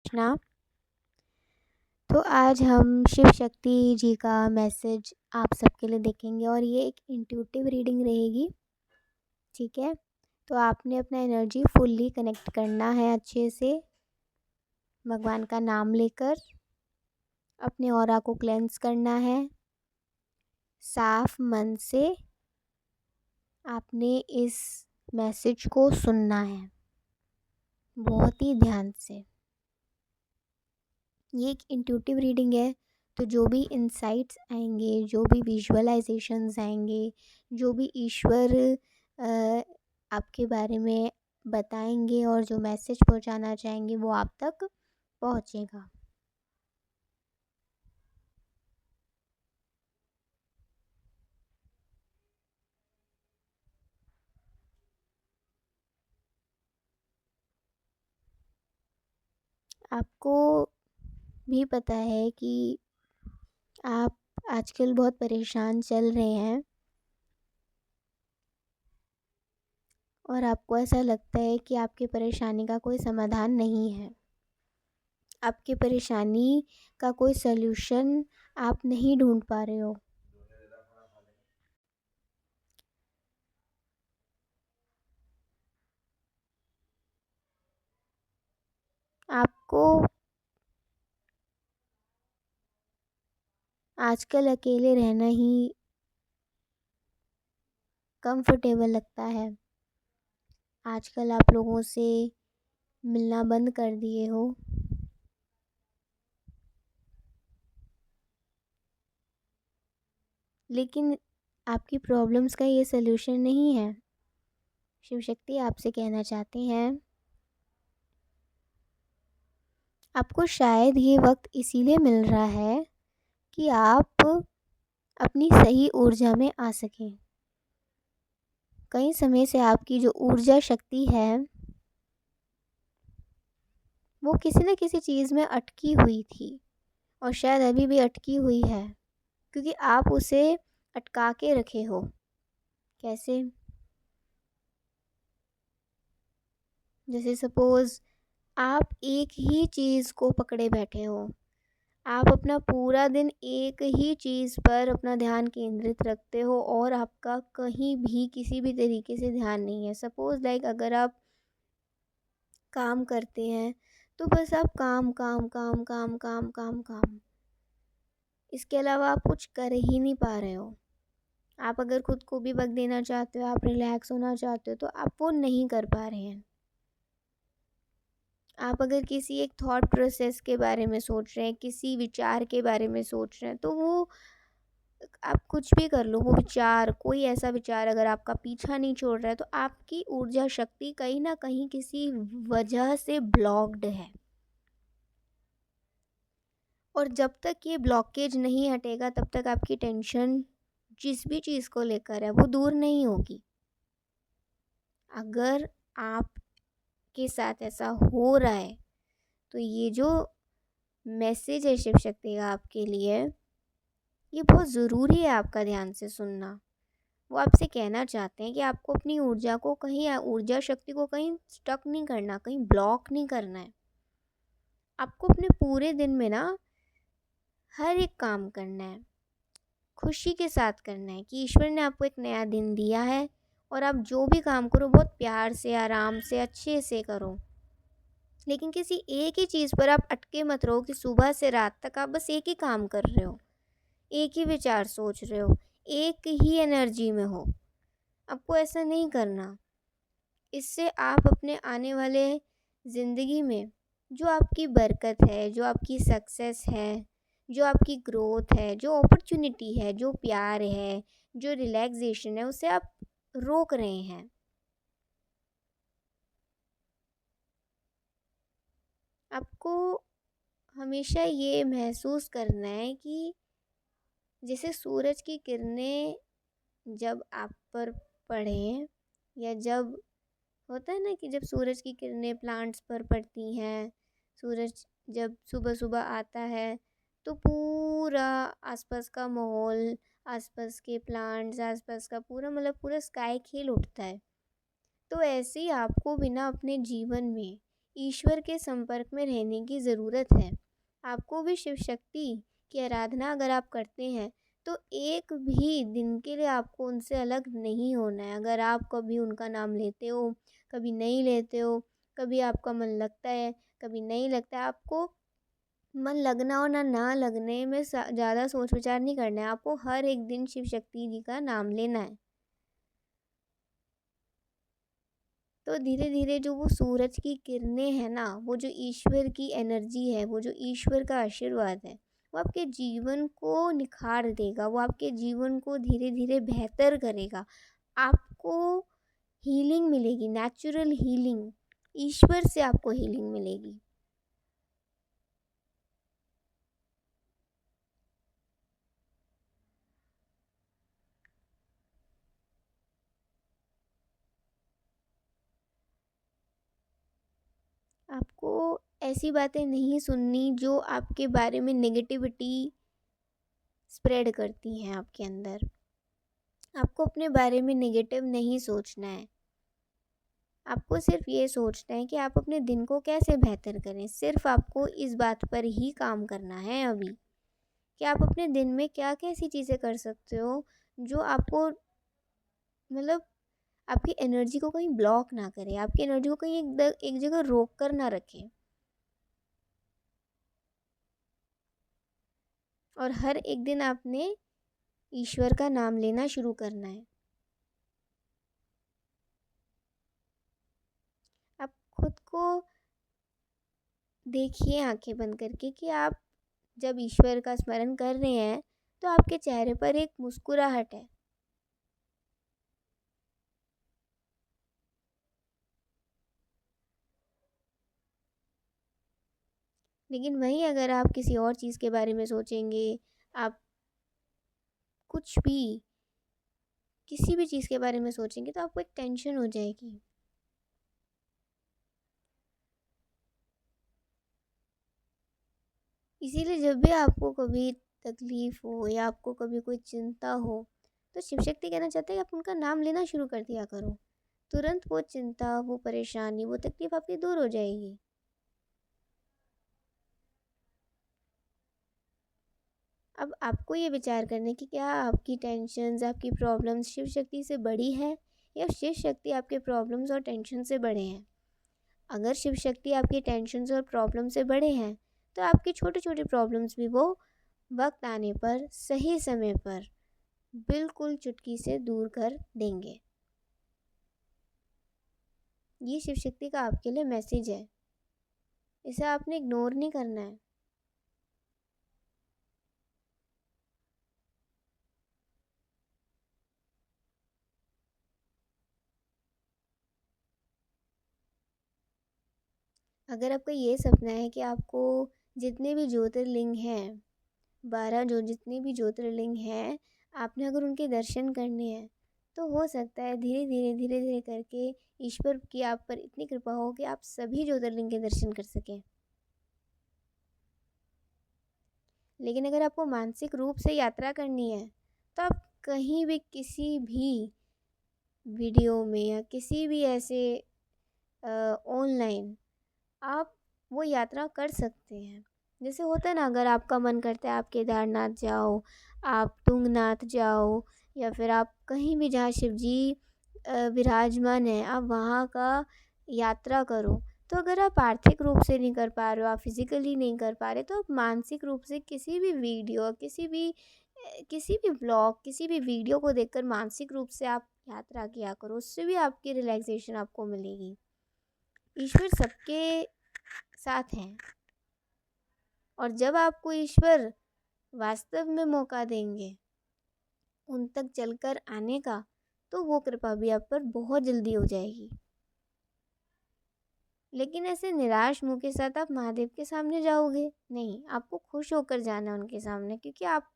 अर्चना। तो आज हम शिव शक्ति जी का मैसेज आप सबके लिए देखेंगे और ये एक इंट्यूटिव रीडिंग रहेगी। ठीक है, तो आपने अपना एनर्जी फुल्ली कनेक्ट करना है अच्छे से, भगवान का नाम लेकर अपने ऑरा को क्लेंस करना है। साफ मन से आपने इस मैसेज को सुनना है, बहुत ही ध्यान से। ये एक इंट्यूटिव रीडिंग है, तो जो भी इंसाइट्स आएंगे, जो भी विजुअलाइजेशंस आएंगे, जो भी ईश्वर आपके बारे में बताएंगे और जो मैसेज पहुंचाना चाहेंगे वो आप तक पहुंचेगा। आपको भी पता है कि आप आजकल बहुत परेशान चल रहे हैं और आपको ऐसा लगता है कि आपकी परेशानी का कोई समाधान नहीं है, आपकी परेशानी का कोई सल्यूशन आप नहीं ढूंढ पा रहे हो। आपको आजकल अकेले रहना ही कंफर्टेबल लगता है। आजकल आप लोगों से मिलना बंद कर दिए हो। लेकिन आपकी प्रॉब्लम्स का ये सल्यूशन नहीं है। शिव शक्ति आपसे कहना चाहते हैं, आपको शायद ये वक्त इसीलिए मिल रहा है कि आप अपनी सही ऊर्जा में आ सकें। कई समय से आपकी जो ऊर्जा शक्ति है वो किसी न किसी चीज़ में अटकी हुई थी और शायद अभी भी अटकी हुई है, क्योंकि आप उसे अटका के रखे हो। कैसे? जैसे सपोज़ आप एक ही चीज़ को पकड़े बैठे हो, आप अपना पूरा दिन एक ही चीज़ पर अपना ध्यान केंद्रित रखते हो और आपका कहीं भी किसी भी तरीके से ध्यान नहीं है। सपोज़ लाइक अगर आप काम करते हैं तो बस आप काम काम काम काम काम काम काम, इसके अलावा आप कुछ कर ही नहीं पा रहे हो। आप अगर खुद को भी वक्त देना चाहते हो, आप रिलैक्स होना चाहते हो, तो आप वो नहीं कर पा रहे हैं। आप अगर किसी एक थॉट प्रोसेस के बारे में सोच रहे हैं, किसी विचार के बारे में सोच रहे हैं, तो वो आप कुछ भी कर लो, वो विचार, कोई ऐसा विचार अगर आपका पीछा नहीं छोड़ रहा है तो आपकी ऊर्जा शक्ति कहीं ना कहीं किसी वजह से ब्लॉक्ड है। और जब तक ये ब्लॉकेज नहीं हटेगा तब तक आपकी टेंशन जिस भी चीज़ को लेकर है वो दूर नहीं होगी। अगर आपके साथ ऐसा हो रहा है तो ये जो मैसेज है शिव शक्ति का आपके लिए, ये बहुत ज़रूरी है आपका ध्यान से सुनना। वो आपसे कहना चाहते हैं कि आपको अपनी ऊर्जा को कहीं, ऊर्जा शक्ति को कहीं स्टक नहीं करना, कहीं ब्लॉक नहीं करना है। आपको अपने पूरे दिन में ना हर एक काम करना है, खुशी के साथ करना है कि ईश्वर ने आपको एक नया दिन दिया है और आप जो भी काम करो बहुत प्यार से, आराम से, अच्छे से करो। लेकिन किसी एक ही चीज़ पर आप अटके मत रहो कि सुबह से रात तक आप बस एक ही काम कर रहे हो, एक ही विचार सोच रहे हो, एक ही एनर्जी में हो। आपको ऐसा नहीं करना। इससे आप अपने आने वाले ज़िंदगी में जो आपकी बरकत है, जो आपकी सक्सेस है, जो आपकी ग्रोथ है, जो अपॉर्चुनिटी है, जो प्यार है, जो रिलैक्सेशन है, उसे आप रोक रहे हैं। आपको हमेशा ये महसूस करना है कि जैसे सूरज की किरणें जब आप पर पड़ें, या जब होता है ना कि जब सूरज की किरणें प्लांट्स पर पड़ती हैं, सूरज जब सुबह सुबह आता है तो पूरा आसपास का माहौल, आसपास के प्लांट्स, आसपास का पूरा मतलब पूरा स्काई खिल उठता है। तो ऐसे ही आपको भी ना अपने जीवन में ईश्वर के संपर्क में रहने की ज़रूरत है। आपको भी शिव शक्ति की आराधना अगर आप करते हैं तो एक भी दिन के लिए आपको उनसे अलग नहीं होना है। अगर आप कभी उनका नाम लेते हो, कभी नहीं लेते हो, कभी आपका मन लगता है, कभी नहीं लगता है, आपको मन लगना और ना लगने में ज़्यादा सोच विचार नहीं करना है। आपको हर एक दिन शिव शक्ति जी का नाम लेना है। तो धीरे धीरे जो वो सूरज की किरणें हैं ना, वो जो ईश्वर की एनर्जी है, वो जो ईश्वर का आशीर्वाद है, वो आपके जीवन को निखार देगा। वो आपके जीवन को धीरे धीरे बेहतर करेगा। आपको हीलिंग मिलेगी, नेचुरल हीलिंग। ईश्वर से आपको हीलिंग मिलेगी। आपको ऐसी बातें नहीं सुननी जो आपके बारे में नेगेटिविटी स्प्रेड करती हैं आपके अंदर। आपको अपने बारे में नेगेटिव नहीं सोचना है। आपको सिर्फ ये सोचना है कि आप अपने दिन को कैसे बेहतर करें। सिर्फ आपको इस बात पर ही काम करना है अभी, कि आप अपने दिन में क्या कैसी चीज़ें कर सकते हो जो आपको मतलब आपकी एनर्जी को कहीं ब्लॉक ना करे, आपकी एनर्जी को कहीं एक जगह रोक कर ना रखे। और हर एक दिन आपने ईश्वर का नाम लेना शुरू करना है। आप खुद को देखिए आंखें बंद करके कि आप जब ईश्वर का स्मरण कर रहे हैं तो आपके चेहरे पर एक मुस्कुराहट है। लेकिन वहीं अगर आप किसी और चीज़ के बारे में सोचेंगे, आप कुछ भी किसी भी चीज़ के बारे में सोचेंगे तो आपको एक टेंशन हो जाएगी। इसीलिए जब भी आपको कभी तकलीफ़ हो या आपको कभी कोई चिंता हो तो शिव शक्ति कहना चाहते हैं कि आप उनका नाम लेना शुरू कर दिया करो। तुरंत वो चिंता, वो परेशानी, वो तकलीफ़ आपकी दूर हो जाएगी। अब आपको ये विचार करना है कि क्या आपकी टेंशन्स, आपकी प्रॉब्लम्स शिव शक्ति से बड़ी है या शिव शक्ति आपके प्रॉब्लम्स और टेंशन से बड़े हैं। अगर शिव शक्ति आपकी टेंशन्स और प्रॉब्लम से बड़े हैं तो आपकी छोटी छोटी प्रॉब्लम्स भी वो वक्त आने पर, सही समय पर बिल्कुल चुटकी से दूर कर देंगे। ये शिव शक्ति का आपके लिए मैसेज है। इसे आपने इग्नोर नहीं करना है। अगर आपका ये सपना है कि आपको जितने भी ज्योतिर्लिंग हैं, 12 जो जितने भी ज्योतिर्लिंग हैं, आपने अगर उनके दर्शन करने हैं तो हो सकता है धीरे धीरे करके ईश्वर की आप पर इतनी कृपा हो कि आप सभी ज्योतिर्लिंग के दर्शन कर सकें। लेकिन अगर आपको मानसिक रूप से यात्रा करनी है तो आप कहीं भी किसी भी वीडियो में या किसी भी ऐसे ऑनलाइन आप वो यात्रा कर सकते हैं। जैसे होता है ना, अगर आपका मन करता है आप केदारनाथ जाओ, आप तुंगनाथ जाओ, या फिर आप कहीं भी जहाँ शिव जी विराजमान है आप वहाँ का यात्रा करो। तो अगर आप आर्थिक रूप से नहीं कर पा रहे हो, आप फिज़िकली नहीं कर पा रहे, तो आप मानसिक रूप से किसी भी वीडियो, किसी भी ब्लॉग, किसी भी वीडियो को देखकर मानसिक रूप से आप यात्रा किया करो। उससे भी आपकी रिलैक्सेशन आपको मिलेगी। ईश्वर सबके साथ हैं और जब आपको ईश्वर वास्तव में मौका देंगे उन तक चलकर आने का, तो वो कृपा भी आप पर बहुत जल्दी हो जाएगी। लेकिन ऐसे निराश मुंह के साथ आप महादेव के सामने जाओगे नहीं, आपको खुश होकर जाना उनके सामने, क्योंकि आप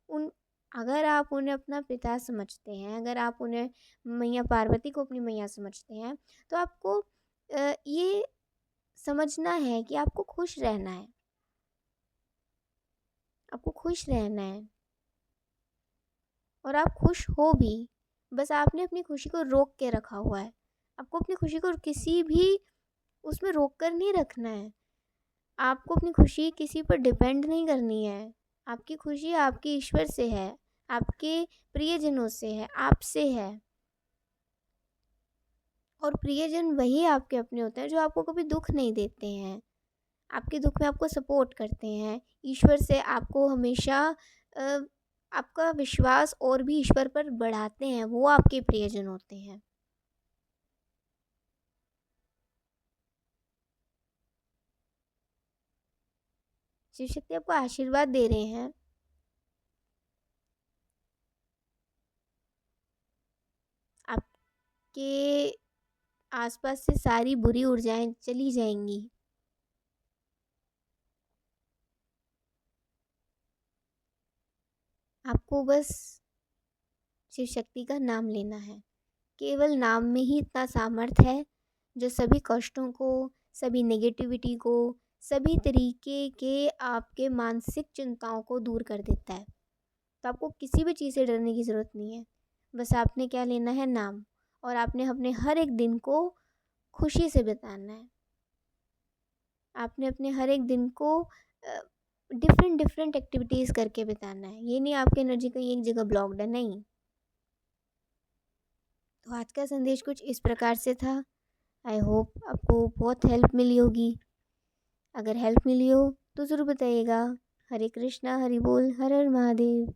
उन अगर आप उन्हें अपना पिता समझते हैं, अगर आप उन्हें मैया पार्वती को अपनी मैया समझते हैं, तो आपको ये समझना है कि आपको खुश रहना है, आपको खुश रहना है और आप खुश हो भी। बस आपने अपनी खुशी को रोक के रखा हुआ है। आपको अपनी खुशी को किसी भी उसमें रोक कर नहीं रखना है। आपको अपनी खुशी किसी पर डिपेंड नहीं करनी है। आपकी खुशी आपके ईश्वर से है, आपके प्रियजनों से है, आपसे है। और प्रियजन वही आपके अपने होते हैं जो आपको कभी दुख नहीं देते हैं, आपके दुख में आपको सपोर्ट करते हैं। ईश्वर से आपको हमेशा अ, आपका विश्वास और भी ईश्वर पर बढ़ाते हैं, वो आपके प्रियजन होते हैं। शिव शक्ति आपको आशीर्वाद दे रहे हैं। आपके आसपास से सारी बुरी ऊर्जाएं चली जाएंगी। आपको बस शिव शक्ति का नाम लेना है। केवल नाम में ही इतना सामर्थ्य है जो सभी कष्टों को, सभी नेगेटिविटी को, सभी तरीके के आपके मानसिक चिंताओं को दूर कर देता है। तो आपको किसी भी चीज़ से डरने की ज़रूरत नहीं है। बस आपने क्या लेना है, नाम। और आपने अपने हर एक दिन को खुशी से बिताना है। आपने अपने हर एक दिन को डिफरेंट डिफरेंट एक्टिविटीज़ करके बिताना है। ये नहीं आपकी एनर्जी कहीं एक जगह ब्लॉक्ड है, नहीं। तो आज का संदेश कुछ इस प्रकार से था। आई होप आपको बहुत हेल्प मिली होगी। अगर हेल्प मिली हो तो ज़रूर बताइएगा। हरे कृष्णा, हरि बोल, हर हर महादेव।